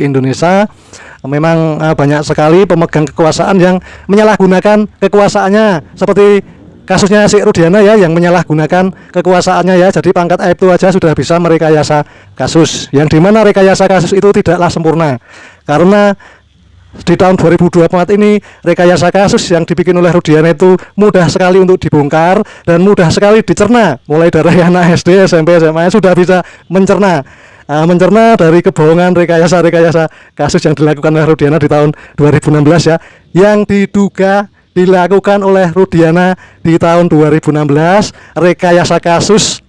Indonesia memang banyak sekali pemegang kekuasaan yang menyalahgunakan kekuasaannya, seperti kasusnya si Rudiana ya, yang menyalahgunakan kekuasaannya ya. Jadi pangkat Aibtu aja sudah bisa merekayasa kasus, yang dimana rekayasa kasus itu tidaklah sempurna, karena di tahun 2024 ini rekayasa kasus yang dibikin oleh Rudiana itu mudah sekali untuk dibongkar dan mudah sekali dicerna. Mulai dari anak SD, SMP, SMA sudah bisa mencerna dari kebohongan rekayasa kasus yang dilakukan oleh Rudiana di tahun 2016 ya, yang diduga dilakukan oleh Rudiana di tahun 2016, rekayasa kasus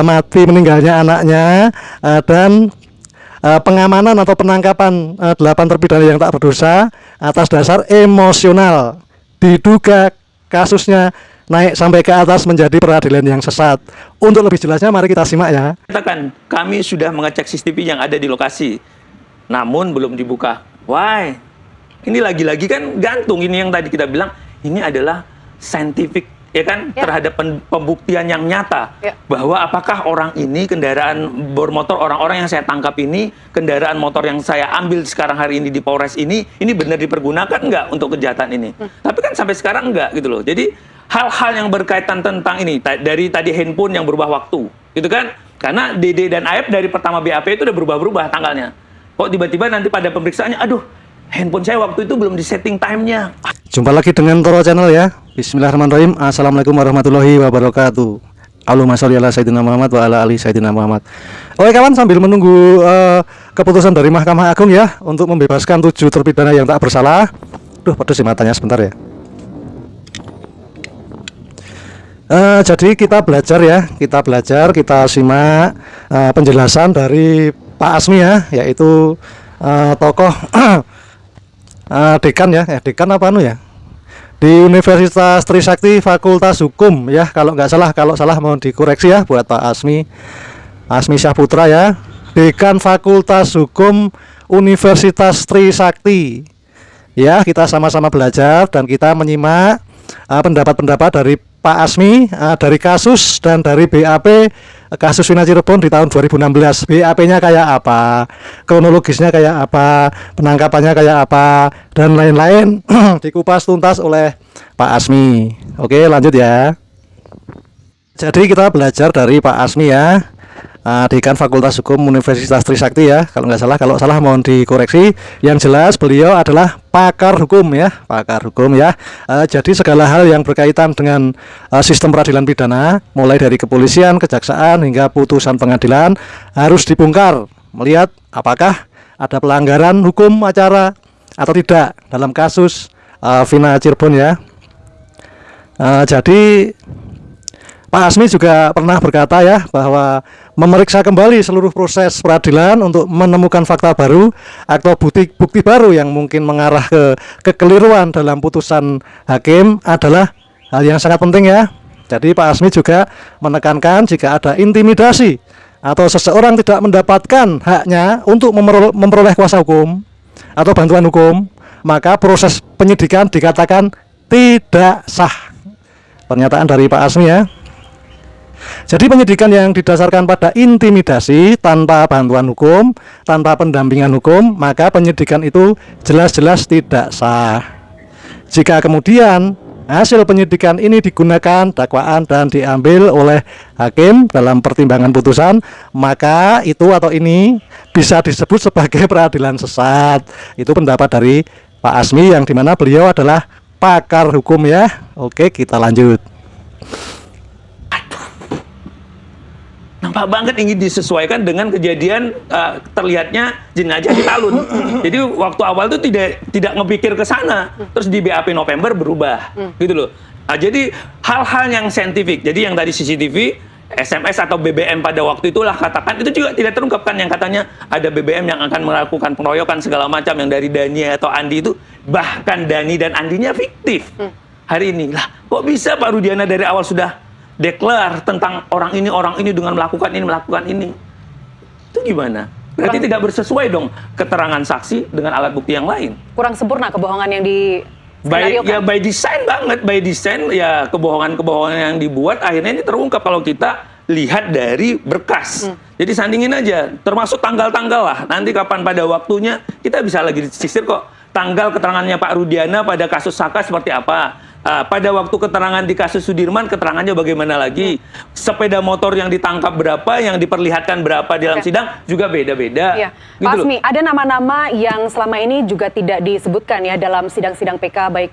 mati meninggalnya anaknya dan pengamanan atau penangkapan 8 terpidana yang tak berdosa atas dasar emosional. Diduga kasusnya naik sampai ke atas menjadi peradilan yang sesat. Untuk lebih jelasnya mari kita simak ya. Katakan, kami sudah mengecek CCTV yang ada di lokasi, namun belum dibuka. Why? Ini lagi-lagi kan gantung, ini yang tadi kita bilang, ini adalah scientific, ya kan, terhadap pembuktian yang nyata, bahwa apakah orang ini kendaraan bermotor, orang-orang yang saya tangkap ini, kendaraan motor yang saya ambil sekarang hari ini di Polres ini benar dipergunakan nggak untuk kejahatan ini? Tapi kan sampai sekarang nggak gitu loh. Jadi hal-hal yang berkaitan tentang ini, dari tadi handphone yang berubah waktu, gitu kan? Karena Dede dan Aep dari pertama BAP itu udah berubah-berubah tanggalnya. Kok tiba-tiba nanti pada pemeriksaannya, aduh, handphone saya waktu itu belum disetting time-nya. Jumpa lagi dengan Toro Channel ya. Bismillahirrahmanirrahim. Assalamualaikum warahmatullahi wabarakatuh. Allahumma sholli ala sayyidina Muhammad wa ala ali sayyidina Muhammad. Oke kawan, sambil menunggu keputusan dari Mahkamah Agung ya, untuk membebaskan 7 terpidana yang tak bersalah. Duh, pedes sih matanya sebentar ya. Jadi kita belajar ya, kita simak penjelasan dari Pak Asmi ya, yaitu tokoh dekan ya, dekan apa ya, di Universitas Trisakti Fakultas Hukum ya, kalau nggak salah, kalau salah mohon dikoreksi ya buat Pak Asmi Syahputra ya, dekan Fakultas Hukum Universitas Trisakti ya. Kita sama-sama belajar dan kita menyimak pendapat-pendapat dari Pak Asmi dari kasus dan dari BAP kasus Vina Cirebon di tahun 2016. BAP-nya kayak apa, kronologisnya kayak apa, penangkapannya kayak apa, dan lain-lain dikupas tuntas oleh Pak Asmi. Oke, lanjut ya. Jadi kita belajar dari Pak Asmi ya, dekan Fakultas Hukum Universitas Trisakti ya, kalau nggak salah, kalau salah mohon dikoreksi. Yang jelas beliau adalah pakar hukum ya, jadi segala hal yang berkaitan dengan sistem peradilan pidana, mulai dari kepolisian, kejaksaan hingga putusan pengadilan harus dibongkar, melihat apakah ada pelanggaran hukum acara atau tidak dalam kasus Vina Cirebon ya. Jadi Pak Asmi juga pernah berkata ya, bahwa memeriksa kembali seluruh proses peradilan untuk menemukan fakta baru atau bukti baru yang mungkin mengarah ke kekeliruan dalam putusan hakim adalah hal yang sangat penting ya. Jadi Pak Asmi juga menekankan jika ada intimidasi atau seseorang tidak mendapatkan haknya untuk memperoleh kuasa hukum atau bantuan hukum, maka proses penyidikan dikatakan tidak sah. Pernyataan dari Pak Asmi ya. Jadi penyidikan yang didasarkan pada intimidasi tanpa bantuan hukum, tanpa pendampingan hukum, maka penyidikan itu jelas-jelas tidak sah. Jika kemudian hasil penyidikan ini digunakan dakwaan dan diambil oleh hakim dalam pertimbangan putusan, maka itu atau ini bisa disebut sebagai peradilan sesat. Itu pendapat dari Pak Asmi yang dimana beliau adalah pakar hukum ya. Oke, kita lanjut. Nampak banget ingin disesuaikan dengan kejadian terlihatnya jenazah di Talun. Jadi waktu awal tuh tidak ngepikir ke sana, terus di BAP November berubah, gitu loh. Jadi hal-hal yang saintifik. Jadi yang tadi CCTV, SMS atau BBM pada waktu itulah katakan, itu juga tidak terungkapkan, yang katanya ada BBM yang akan melakukan pengeroyokan segala macam, yang dari Dani atau Andi itu, bahkan Dani dan Andinya fiktif. Hari ini lah, kok bisa Pak Rudiana dari awal sudah deklar tentang orang ini dengan melakukan ini. Itu gimana? Berarti tidak bersesuai dong keterangan saksi dengan alat bukti yang lain. Kurang sempurna kebohongan yang di ya by design banget, by design ya, kebohongan yang dibuat akhirnya ini terungkap kalau kita lihat dari berkas. Jadi sandingin aja, termasuk tanggal-tanggal lah. Nanti kapan pada waktunya kita bisa lagi disisir kok. Tanggal keterangannya Pak Rudiana pada kasus Saka seperti apa. Pada waktu keterangan di kasus Sudirman, keterangannya bagaimana lagi. Sepeda motor yang ditangkap berapa, yang diperlihatkan berapa dalam sidang, juga beda-beda. Iya. Gitu Pak loh. Asmi, ada nama-nama yang selama ini juga tidak disebutkan ya dalam sidang-sidang PK, baik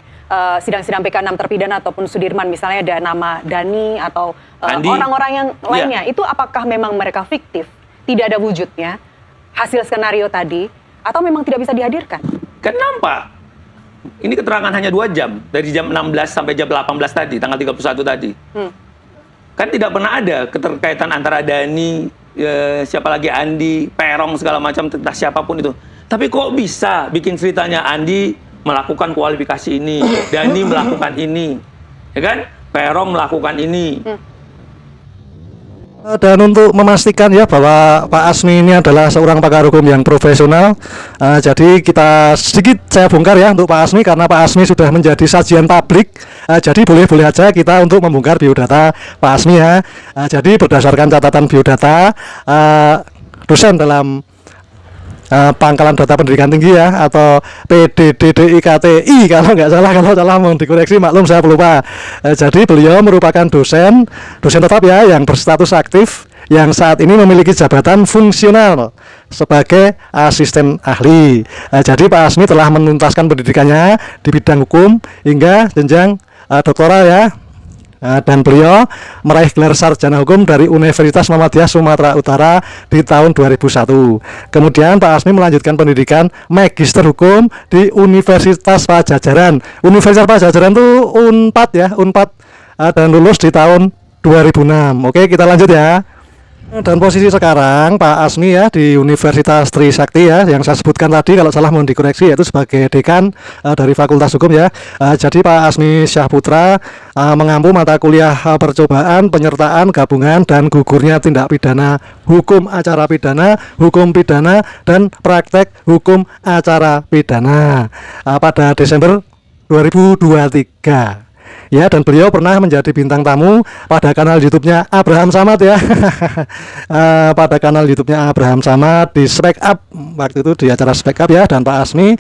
sidang-sidang PK 6 terpidana ataupun Sudirman, misalnya ada nama Dani atau Andi. orang-orang yang lainnya. Iya. Itu apakah memang mereka fiktif, tidak ada wujudnya, hasil skenario tadi, atau memang tidak bisa dihadirkan? Kan nampak. Ini keterangan hanya 2 jam. Dari jam 16 sampai jam 18 tadi, tanggal 31 tadi. Kan tidak pernah ada keterkaitan antara Dani, siapa lagi, Andi, Perong, segala macam, entah siapapun itu. Tapi kok bisa bikin ceritanya Andi melakukan kualifikasi ini, Dani melakukan ini, ya kan? Perong melakukan ini. Dan untuk memastikan ya bahwa Pak Asmi ini adalah seorang pakar hukum yang profesional, jadi kita sedikit saya bongkar ya untuk Pak Asmi, karena Pak Asmi sudah menjadi sajian publik. Jadi boleh-boleh aja kita untuk membongkar biodata Pak Asmi ya. Jadi berdasarkan catatan biodata, dosen dalam Pangkalan Data Pendidikan Tinggi ya, atau PDDDIKTI kalau nggak salah, kalau salah mohon dikoreksi, maklum saya pelupa. Jadi beliau merupakan dosen tetap ya, yang berstatus aktif, yang saat ini memiliki jabatan fungsional sebagai asisten ahli. Jadi Pak Asmi telah menuntaskan pendidikannya di bidang hukum hingga jenjang doktoral ya. Dan beliau meraih gelar sarjana hukum dari Universitas Muhammadiyah Sumatera Utara di tahun 2001. Kemudian Pak Asmi melanjutkan pendidikan magister hukum di Universitas Pajajaran. Universitas Pajajaran itu Unpad ya, Unpad, dan lulus di tahun 2006. Oke, kita lanjut ya. Dan posisi sekarang Pak Asmi ya di Universitas Trisakti ya, yang saya sebutkan tadi, kalau salah mohon dikoreksi, yaitu sebagai dekan dari Fakultas Hukum ya. Jadi Pak Asmi Syahputra mengampu mata kuliah percobaan, penyertaan, gabungan, dan gugurnya tindak pidana hukum acara pidana, hukum pidana, dan praktek hukum acara pidana pada Desember 2023. Ya, dan beliau pernah menjadi bintang tamu pada kanal YouTube-nya Abraham Samad ya. Pada kanal YouTube-nya Abraham Samad di Speak Up, waktu itu di acara Speak Up ya. Dan Pak Asmi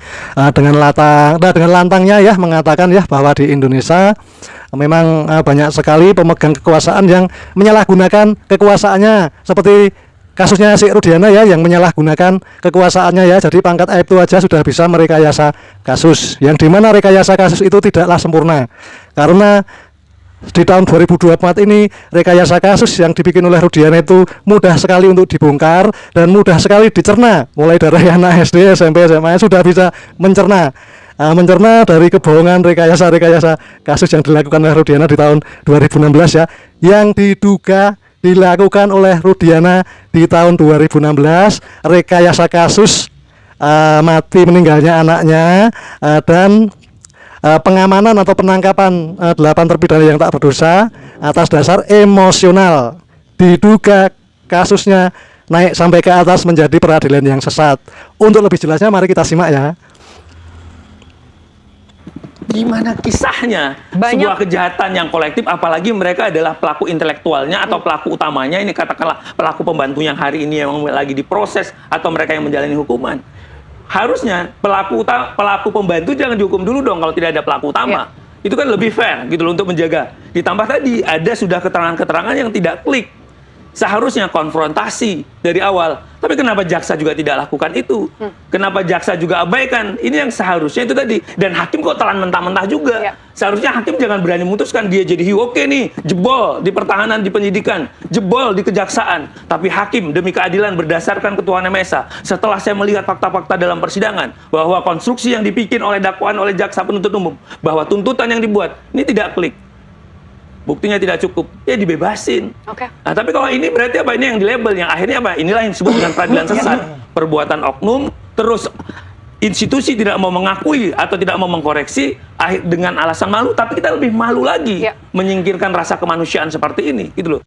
dengan lantangnya ya mengatakan ya bahwa di Indonesia memang banyak sekali pemegang kekuasaan yang menyalahgunakan kekuasaannya, seperti kasusnya si Rudiana ya, yang menyalahgunakan kekuasaannya ya. Jadi pangkat Aibtu aja sudah bisa merekayasa kasus, yang dimana rekayasa kasus itu tidaklah sempurna, karena di tahun 2024 ini rekayasa kasus yang dibikin oleh Rudiana itu mudah sekali untuk dibongkar dan mudah sekali dicerna. Mulai dari anak SD, SMP, SMA sudah bisa mencerna dari kebohongan rekayasa kasus yang dilakukan oleh Rudiana di tahun 2016 ya, yang dilakukan oleh Rudiana di tahun 2016, rekayasa kasus mati meninggalnya anaknya, dan pengamanan atau penangkapan 8 terpidana yang tak berdosa atas dasar emosional. Diduga kasusnya naik sampai ke atas menjadi peradilan yang sesat. Untuk lebih jelasnya mari kita simak ya. Gimana kisahnya? Sebuah kejahatan yang kolektif, apalagi mereka adalah pelaku intelektualnya atau pelaku utamanya, ini katakanlah pelaku pembantu yang hari ini yang lagi diproses atau mereka yang menjalani hukuman. Harusnya pelaku pembantu jangan dihukum dulu dong kalau tidak ada pelaku utama. Itu kan lebih fair gitu loh untuk menjaga. Ditambah tadi ada sudah keterangan-keterangan yang tidak klik. Seharusnya konfrontasi dari awal. Tapi kenapa jaksa juga tidak lakukan itu? Kenapa jaksa juga abaikan? Ini yang seharusnya itu tadi. Dan hakim kok telan mentah-mentah juga. Seharusnya hakim jangan berani memutuskan dia jadi hiu. Oke nih, jebol di pertahanan, di penyidikan, jebol di kejaksaan. Tapi hakim demi keadilan berdasarkan ketuhanan Maha Esa, setelah saya melihat fakta-fakta dalam persidangan, bahwa konstruksi yang dibikin oleh dakwaan oleh jaksa penuntut umum, bahwa tuntutan yang dibuat, ini tidak klik. Buktinya tidak cukup, ya dibebasin. Nah, tapi kalau ini berarti apa? Ini yang di label, yang akhirnya apa? Inilah yang disebut dengan peradilan sesat. Perbuatan oknum, terus institusi tidak mau mengakui atau tidak mau mengkoreksi dengan alasan malu, tapi kita lebih malu lagi menyingkirkan rasa kemanusiaan seperti ini, gitu loh.